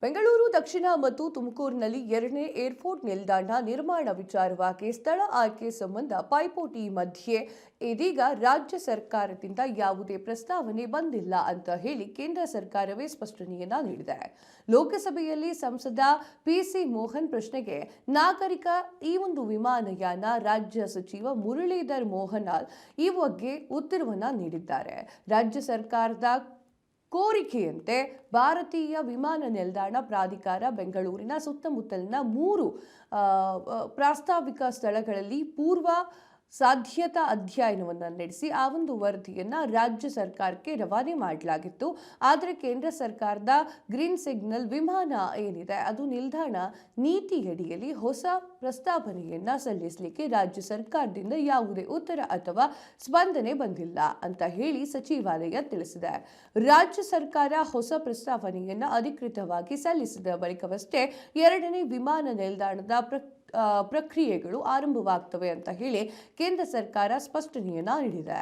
ಬೆಂಗಳೂರು ದಕ್ಷಿಣ ಮತ್ತು ತುಮಕೂರಿನಲ್ಲಿ ಎರಡನೇ ಏರ್ಪೋರ್ಟ್ ನಿಲ್ದಾಣ ನಿರ್ಮಾಣ ವಿಚಾರವಾಗಿ ಸ್ಥಳ ಆಯ್ಕೆ ಸಂಬಂಧ ಪೈಪೋಟಿ ಮಧ್ಯೆ ಇದೀಗ ರಾಜ್ಯ ಸರ್ಕಾರದಿಂದ ಯಾವುದೇ ಪ್ರಸ್ತಾವನೆ ಬಂದಿಲ್ಲ ಅಂತ ಹೇಳಿ ಕೇಂದ್ರ ಸರ್ಕಾರವೇ ಸ್ಪಷ್ಟನೆಯನ್ನ ನೀಡಿದೆ. ಲೋಕಸಭೆಯಲ್ಲಿ ಸಂಸದ ಪಿಸಿ ಮೋಹನ್ ಪ್ರಶ್ನೆಗೆ ನಾಗರಿಕ ಈ ಒಂದು ವಿಮಾನಯಾನ ರಾಜ್ಯ ಸಚಿವ ಮುರಳೀಧರ್ ಮೋಹನಾಲ್ ಈ ಬಗ್ಗೆ ಉತ್ತರವನ್ನ ನೀಡಿದ್ದಾರೆ. ರಾಜ್ಯ ಸರ್ಕಾರದ ಕೋರಿಕೆಯಂತೆ ಭಾರತೀಯ ವಿಮಾನ ನಿಲ್ದಾಣ ಪ್ರಾಧಿಕಾರ ಬೆಂಗಳೂರಿನ ಸುತ್ತಮುತ್ತಲಿನ 3 ಪ್ರಾಸ್ತಾವಿಕ ಸ್ಥಳಗಳಲ್ಲಿ ಪೂರ್ವ ಸಾಧ್ಯತಾ ಅಧ್ಯಯನವನ್ನು ನಡೆಸಿ ಆ ಒಂದು ವರದಿಯನ್ನ ರಾಜ್ಯ ಸರ್ಕಾರಕ್ಕೆ ರವಾನೆ ಮಾಡಲಾಗಿತ್ತು. ಆದರೆ ಕೇಂದ್ರ ಸರ್ಕಾರದ ಗ್ರೀನ್ ಸಿಗ್ನಲ್ ವಿಮಾನ ಏನಿದೆ ಅದು ನಿಲ್ದಾಣ ನೀತಿಯಡಿಯಲ್ಲಿ ಹೊಸ ಪ್ರಸ್ತಾವನೆಯನ್ನ ಸಲ್ಲಿಸಲಿಕ್ಕೆ ರಾಜ್ಯ ಸರ್ಕಾರದಿಂದ ಯಾವುದೇ ಉತ್ತರ ಅಥವಾ ಸ್ಪಂದನೆ ಬಂದಿಲ್ಲ ಅಂತ ಹೇಳಿ ಸಚಿವಾಲಯ ತಿಳಿಸಿದೆ. ರಾಜ್ಯ ಸರ್ಕಾರ ಹೊಸ ಪ್ರಸ್ತಾವನೆಯನ್ನ ಅಧಿಕೃತವಾಗಿ ಸಲ್ಲಿಸಿದ ಬಳಿಕವಷ್ಟೇ ಎರಡನೇ ವಿಮಾನ ನಿಲ್ದಾಣದ ಪ್ರಕ್ರಿಯೆಗಳು ಆರಂಭವಾಗ್ತವೆ ಅಂತ ಹೇಳಿ ಕೇಂದ್ರ ಸರ್ಕಾರ ಸ್ಪಷ್ಟನೆಯನ್ನ ನೀಡಿದೆ.